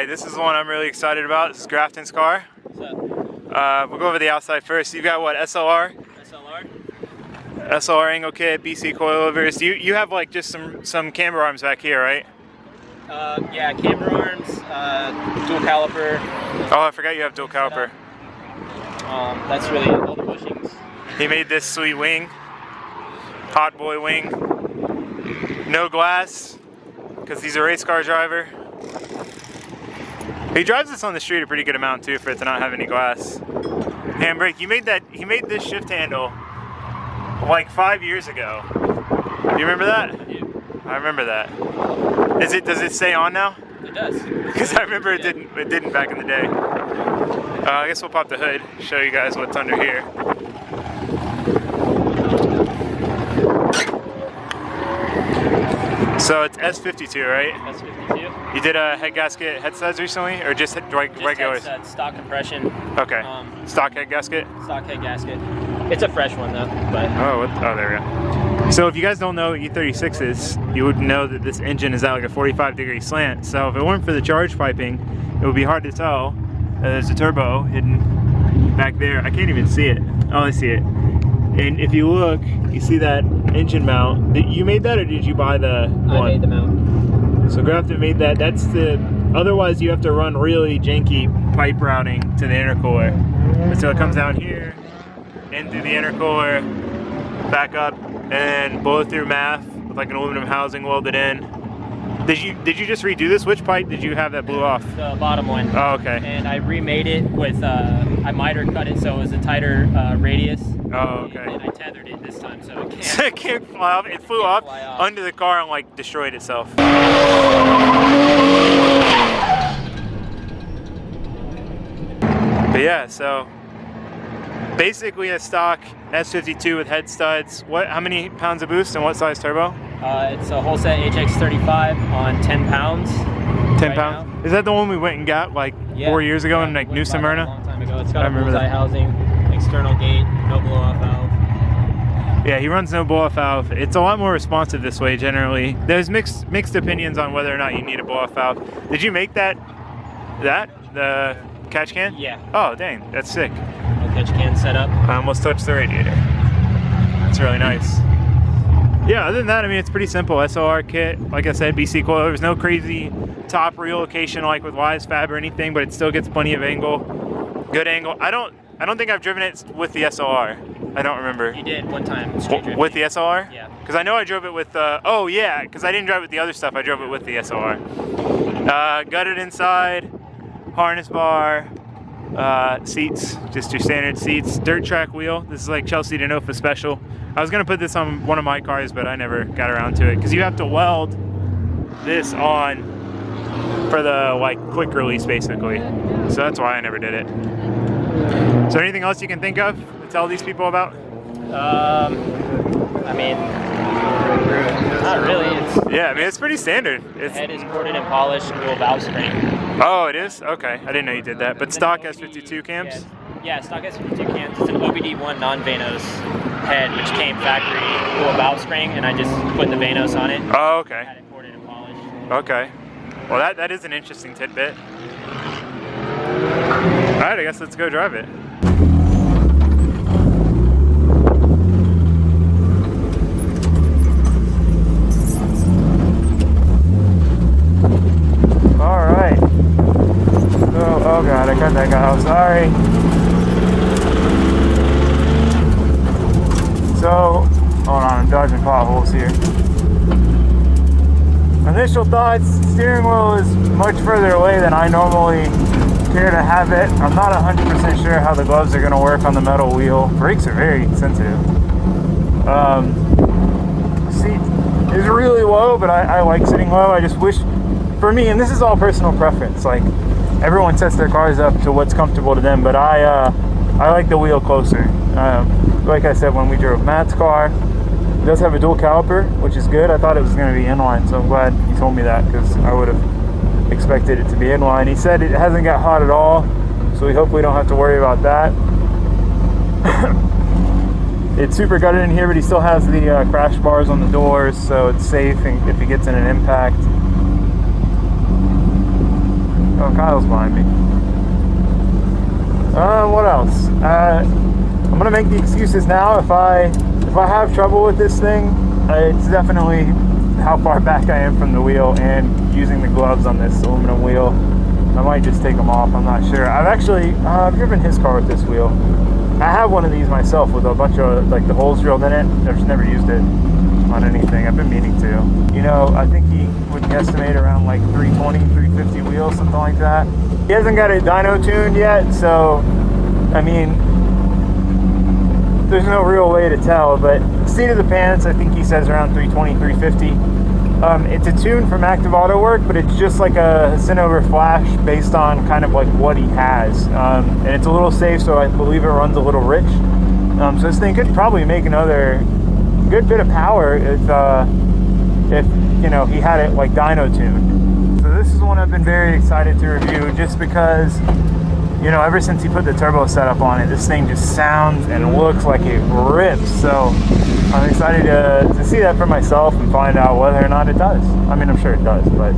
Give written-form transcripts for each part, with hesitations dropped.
this is the one I'm really excited about. This is Grafton's car. What's up? We'll go over the outside first. You've got what, SLR? SLR angle kit, BC coilovers. You have like just some camber arms back here, right? Yeah, camber arms, dual caliper. Oh, I forgot you have dual caliper. That's really all the bushings. He made this sweet wing. Hot boy wing. No glass, because he's a race car driver. He drives this on the street a pretty good amount too for it to not have any glass. Handbrake. He made this shift handle like 5 years ago. Do you remember that? I do. I remember that. Does it stay on now? It does. Because I remember it didn't back in the day. I guess we'll pop the hood, show you guys what's under here. So it's S52, right? S52. You did a head gasket head studs recently, or just regular? Just head stock compression. Okay. Stock head gasket? Stock head gasket. It's a fresh one though. But oh, there we go. So if you guys don't know what E36 is, you would know that this engine is at like a 45-degree slant. So if it weren't for the charge piping, it would be hard to tell. There's a turbo hidden back there. I can't even see it. Oh, I see it. And if you look, you see that engine mount. You made that, or did you buy the one? I made the mount. So Grafton made that. That's the. Otherwise, you have to run really janky pipe routing to the intercooler. So it comes down here, in through the intercooler, back up, and blow through math with like an aluminum housing welded in. Did you just redo this? Which pipe did you have that blew off? The bottom one. Oh, okay. And I remade it with I miter cut it so it was a tighter radius. Oh, okay. And I tethered it this time so it can't. So it can't fly off. It flew off under the car and like destroyed itself. But yeah, so basically a stock S52 with head studs. How many pounds of boost and what size turbo? It's a whole set HX35 on 10 pounds. 10 pounds? Now. Is that the one we went and got like 4 years ago in like New Smyrna? A long time ago. It's got a bullseye housing, external gate, no blow-off valve. Yeah, he runs no blow-off valve. It's a lot more responsive this way generally. There's mixed opinions on whether or not you need a blow-off valve. Did you make the catch can? Yeah. Oh, dang, that's sick. No catch can set up. I almost touched the radiator. That's really nice. Yeah, other than that, I mean, it's pretty simple. SLR kit, like I said, BC coilovers, no crazy top relocation like with Wise Fab or anything, but it still gets plenty of angle, good angle. I don't think I've driven it with the SLR. I don't remember. You did one time. With the SLR? Yeah. Because I know I drove it with, oh yeah, because I didn't drive it with the other stuff, I drove it with the SLR. Gutted inside, harness bar, seats, just your standard seats, dirt track wheel. This is like Chelsea Denofa special. I was gonna put this on one of my cars, but I never got around to it because you have to weld this on for the like quick release basically. So that's why I never did it. So anything else you can think of to tell these people about? I mean, not really. Yeah, I mean, it's pretty standard. The head is corded and polished, dual valve spring. Oh, it is? Okay, I didn't know you did that. But stock S52 cams? Yeah, stock S52 cams. It's an OBD1 non-Vanos head, which came factory dual valve spring, and I just put the Vanos on it. Oh, okay. Had it corded and polished. Okay. Well, that is an interesting tidbit. All right, I guess let's go drive it. All right. Oh God, I cut that guy off. Sorry. So, hold on, I'm dodging potholes here. Initial thoughts, steering wheel is much further away than I normally care to have it. I'm not 100% sure how the gloves are going to work on the metal wheel. Brakes are very sensitive. Seat is really low, but I like sitting low. I just wish, for me, and this is all personal preference, like everyone sets their cars up to what's comfortable to them, but I like the wheel closer. Like I said, when we drove Matt's car, it does have a dual caliper, which is good. I thought it was going to be inline, so I'm glad he told me that because I would have expected it to be inline. He said it hasn't got hot at all, so we hopefully don't have to worry about that. It's super gutted in here, but he still has the crash bars on the doors, so it's safe if he gets in an impact. Oh, Kyle's behind me. What else? I'm gonna make the excuses now. If I have trouble with this thing, it's definitely how far back I am from the wheel and using the gloves on this aluminum wheel. I might just take them off. I'm not sure. I've actually driven his car with this wheel. I have one of these myself with a bunch of like the holes drilled in it. I've just never used it on anything. I've been meaning to. You know, I think he would estimate around like 320, 350 wheels, something like that. He hasn't got it dyno tuned yet, so I mean, there's no real way to tell, but seat of the pants, I think he says around 320, 350. It's a tune from Active Auto Work, but it's just like a Cinnober Flash based on kind of like what he has. And it's a little safe, so I believe it runs a little rich. So this thing could probably make another good bit of power if you know, he had it like dyno tuned. So this is one I've been very excited to review just because, you know, ever since he put the turbo setup on it, this thing just sounds and looks like it rips. So I'm excited to see that for myself and find out whether or not it does. I mean, I'm sure it does, but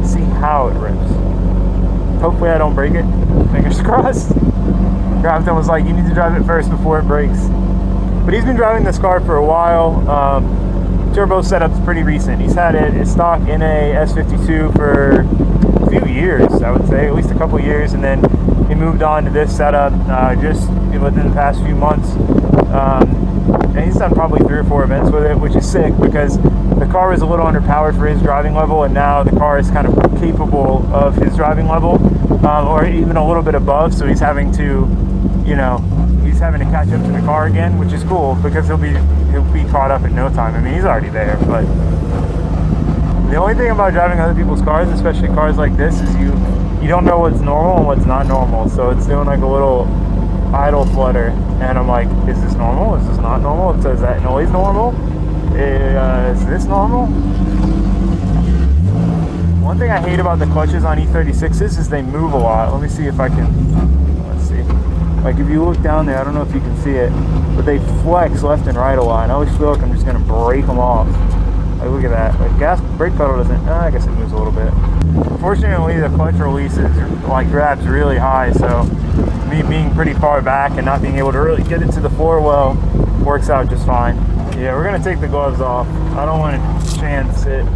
see how it rips. Hopefully I don't break it. Fingers crossed. Grafton was like, you need to drive it first before it breaks. But he's been driving this car for a while. Turbo setup's pretty recent. He's had it stock in a S52 for a few years, I would say, at least a couple years, and then he moved on to this setup just within the past few months. And he's done probably 3 or 4 events with it, which is sick because the car was a little underpowered for his driving level, and now the car is kind of capable of his driving level, or even a little bit above. So he's having to, you know, he's having to catch up to the car again, which is cool because he'll be caught up in no time. I mean, he's already there, but the only thing about driving other people's cars, especially cars like this, is you don't know what's normal and what's not normal. So it's doing like a little idle flutter, and I'm like, is this normal? Is this not normal? It says that noise normal. Is this normal? One thing I hate about the clutches on E36s is they move a lot. Let me see if I can, let's see. Like if you look down there, I don't know if you can see it, but they flex left and right a lot. And I always feel like I'm just gonna break them off. Like look at that. Like brake pedal doesn't, I guess it moves a little bit. Fortunately, the clutch release like grabs really high, so me being pretty far back and not being able to really get it to the floor well works out just fine. Yeah, we're gonna take the gloves off. I don't want to chance it.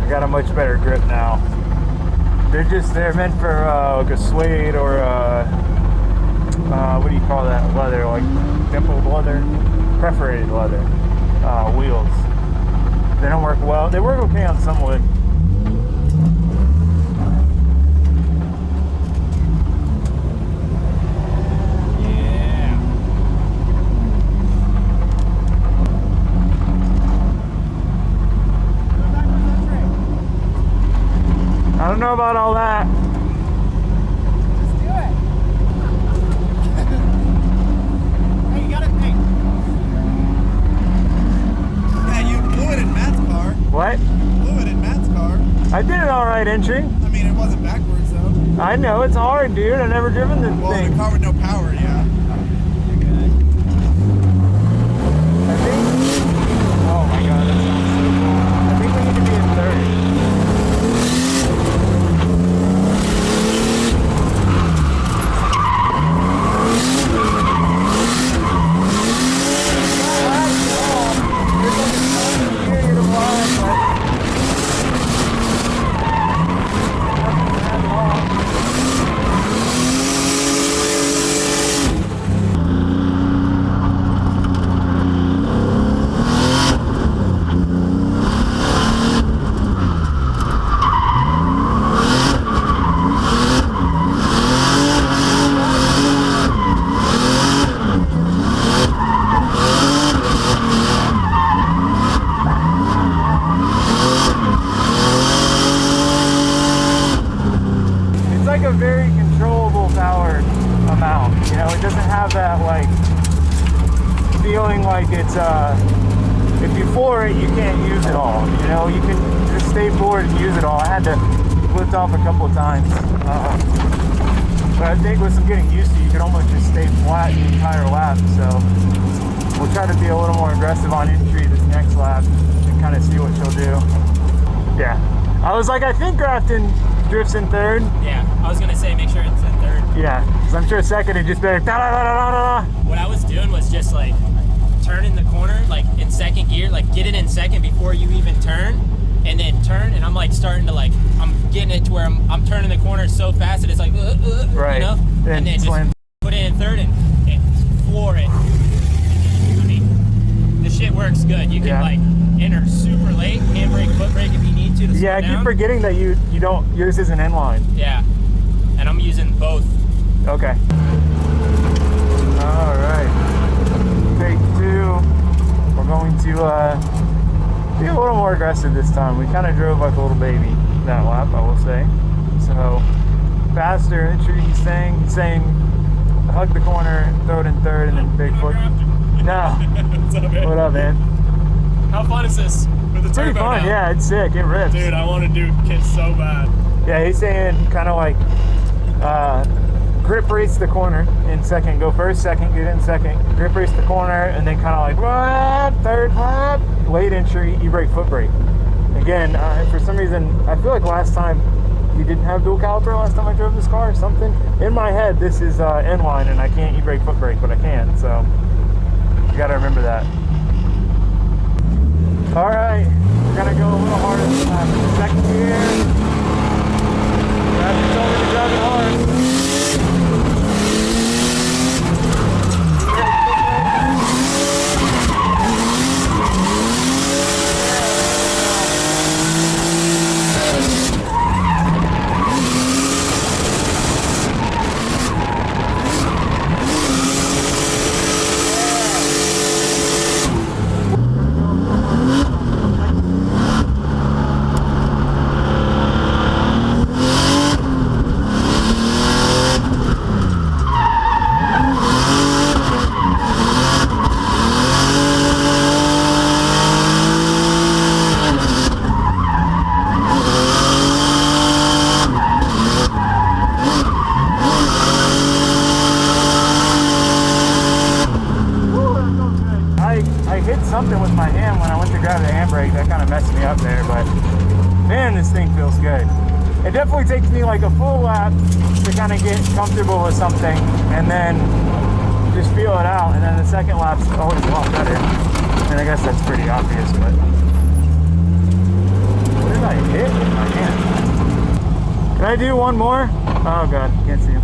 I got a much better grip now. They're meant for like a suede or what do you call that leather, like dimpled leather, perforated leather wheels. They don't work well. They work okay on some wood. I don't know about all that. Just do it. Hey, you got it pink. Yeah, you blew it in Matt's car. What? You blew it in Matt's car. I did an alright entry. I mean, it wasn't backwards though. I know, it's hard, dude. I've never driven this Well, thing. the car with no power, yeah. I think, oh my god, that sounds so cool. I think we need to be in third. Very controllable power amount, you know. It doesn't have that like feeling like it's if you floor it you can't use it all, you know. You can just stay forward and use it all. I had to lift off a couple of times, but I think with some getting used to, you can almost just stay flat the entire lap. So we'll try to be a little more aggressive on entry this next lap and kind of see what she'll do. Yeah, I was like, I think Grafton drifts in third. Yeah, I was gonna say make sure it's in third. Yeah, because I'm sure second it'd just be like da da da da da da. What I was doing was just like turning the corner like in second gear, like get it in second before you even turn, and then turn, and I'm like starting to like, I'm getting it to where I'm turning the corner so fast that it's like, right. You know? And then slam. just put it in third and floor it. I mean, the shit works good. You can like enter super late, handbrake, foot brake if you need to Yeah, I keep down. forgetting that you don't, yours isn't inline. Yeah, and I'm using both. Okay. All right. Take 2. We're going to be a little more aggressive this time. We kind of drove like a little baby that lap, I will say. So faster entry. He's saying hug the corner, throw it in third, and then big foot. No. What's up, man? What up, man? How fun is this with the Pretty turbo fun. now? Yeah, it's sick. It rips. Dude, I want to do kits so bad. Yeah, he's saying kind of like grip race the corner in second, go first, second, get in second, grip race the corner, and then kind of like what? Third lap, late entry, e-brake, foot brake. Again, for some reason, I feel like last time you didn't have dual caliper last time I drove this car or something. In my head, this is inline and I can't e-brake, foot brake, but I can, so you gotta remember that. All right, we're gonna go a little harder this time. In the second gear. Grafton told me to drive it hard. Something with my hand when I went to grab the handbrake that kind of messed me up there, but man, this thing feels good. It definitely takes me like a full lap to kind of get comfortable with something and then just feel it out, and then the second lap's always a lot better. And I guess that's pretty obvious, but what did I hit with my hand? Can I do one more? Oh god, can't see him.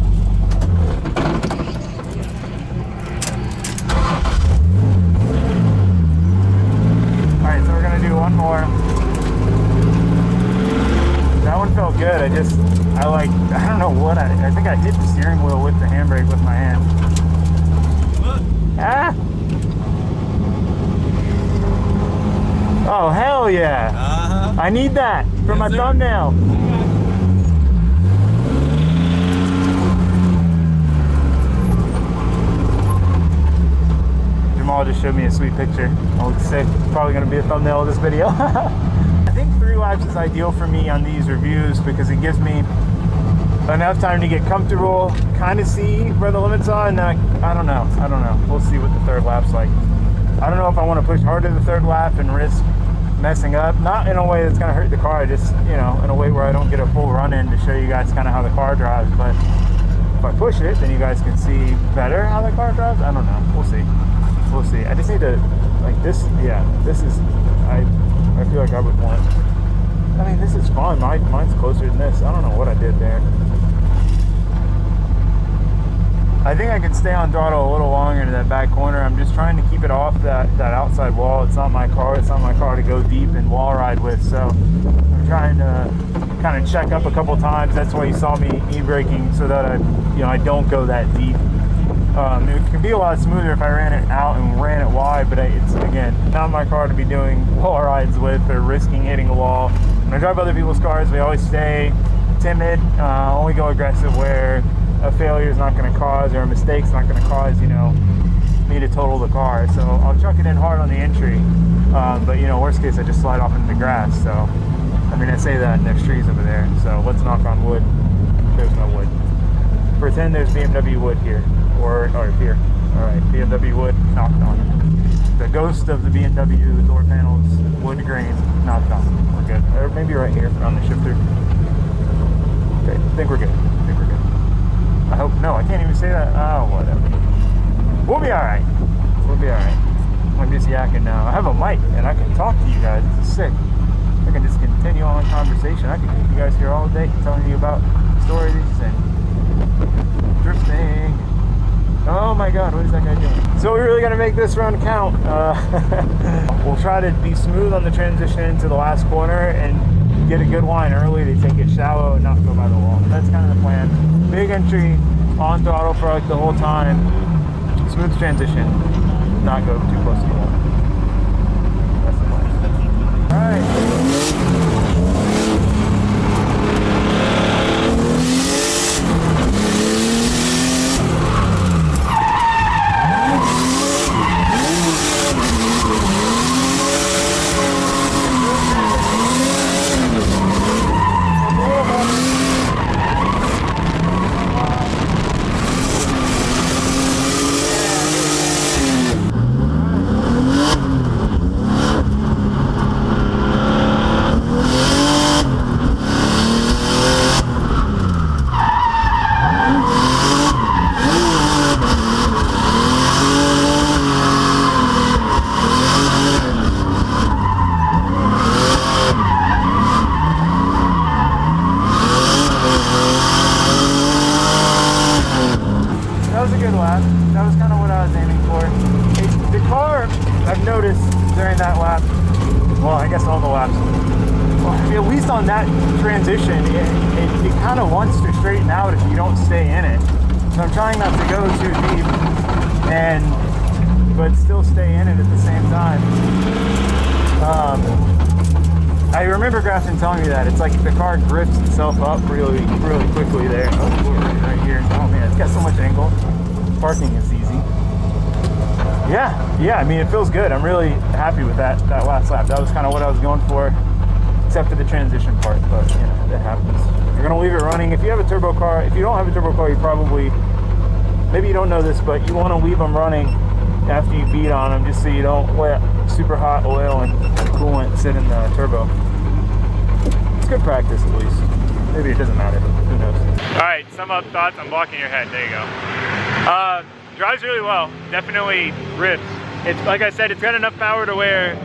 Alright, so we're gonna do one more. That one felt good. I don't know what I think I hit the steering wheel with the handbrake with my hand. Ah! Oh, hell yeah! I need that for my thumbnail. Jamal just showed me a sweet picture. It looks sick. It's probably going to be a thumbnail of this video. I think 3 laps is ideal for me on these reviews because it gives me enough time to get comfortable, kind of see where the limits are, and then I don't know. We'll see what the 3rd lap's like. I don't know if I want to push harder the 3rd lap and risk messing up. Not in a way that's going to hurt the car, just, you know, in a way where I don't get a full run in to show you guys kind of how the car drives. But if I push it, then you guys can see better how the car drives. I don't know. We'll see. We'll see. I just need to, like this, yeah, this is, I feel like I would want, I mean, this is fun. Mine's closer than this. I don't know what I did there. I think I can stay on throttle a little longer to that back corner. I'm just trying to keep it off that outside wall. It's not my car. It's not my car to go deep and wall ride with. So I'm trying to kind of check up a couple times. That's why you saw me e-braking, so that I don't go that deep. It could be a lot smoother if I ran it out and ran it wide, but it's, again, not my car to be doing wall rides with or risking hitting a wall. When I drive other people's cars, we always stay timid, only go aggressive where a failure is not going to cause, or a mistake's not going to cause, you know, me to total the car. So I'll chuck it in hard on the entry, but, you know, worst case, I just slide off into the grass. So, I mean, I say that, and there's trees over there, so let's knock on wood. There's no wood. Pretend there's BMW wood here. Or here. Alright, BMW wood, knocked on. the ghost of the BMW door panels, wood grain, knocked off. We're good. Or maybe right here on the shifter. Okay, I think we're good. I think we're good. I hope, no, I can't even say that. Oh, whatever. We'll be all right. We'll be all right. I'm just yakking now. I have a mic and I can talk to you guys. This is sick. I can just continue on conversation. I can keep you guys here all day telling you about stories and drifting. Oh my god, what is that guy doing? So we really got to make this run count. We'll try to be smooth on the transition into the last corner and get a good line early to take it shallow and not go by the wall. That's kind of the plan. Big entry, on throttle for like the whole time. Smooth transition, not go too close to the wall. That's the plan. Alright. That was kind of what I was aiming for. The car, I've noticed during that lap, well, I guess all the laps, well, I mean, at least on that transition, it kind of wants to straighten out if you don't stay in it. So I'm trying not to go too deep, but still stay in it at the same time. I remember Grafton telling me that. It's like the car grips itself up really quickly there. Oh, right here. Oh man, it's got so much angle. Parking is easy. Yeah, I mean, it feels good. I'm really happy with that last lap. That was kind of what I was going for, except for the transition part, but you know, that happens. You're gonna leave it running. If you have a turbo car, if you don't have a turbo car, you probably, maybe you don't know this, but you wanna leave them running after you beat on them, just so you don't let super hot oil and coolant sit in the turbo. It's good practice at least. Maybe it doesn't matter, who knows. All right, sum up thoughts on blocking your head. There you go. Drives really well, definitely rips. It's like I said, it's got enough power to where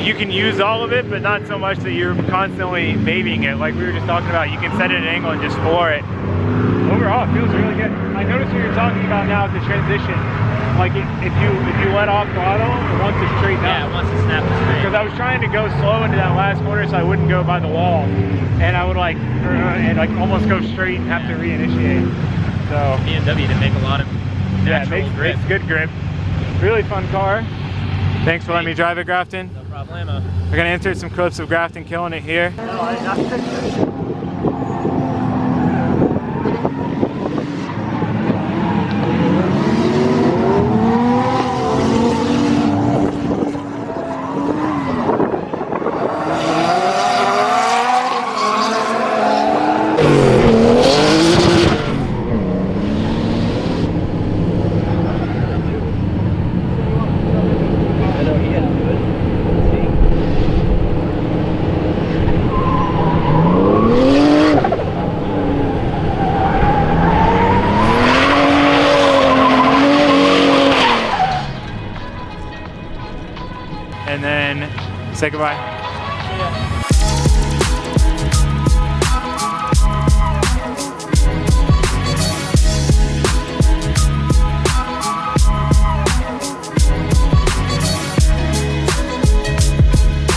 you can use all of it, but not so much that you're constantly babying it. Like we were just talking about, you can set it at an angle and just floor it. Overall, it feels really good. I noticed what you're talking about now, the transition. Like if you let off throttle, it wants to straighten up. Yeah, it wants to snap to straight. Because I was trying to go slow into that last corner so I wouldn't go by the wall, and I would like almost go straight and have to reinitiate. So BMW to make a lot of natural grip. Makes good grip. Really fun car. Thanks for letting me drive it, Grafton. No problemo. We're gonna insert some clips of Grafton killing it here. No, I did not fix it. And then say goodbye. Yeah.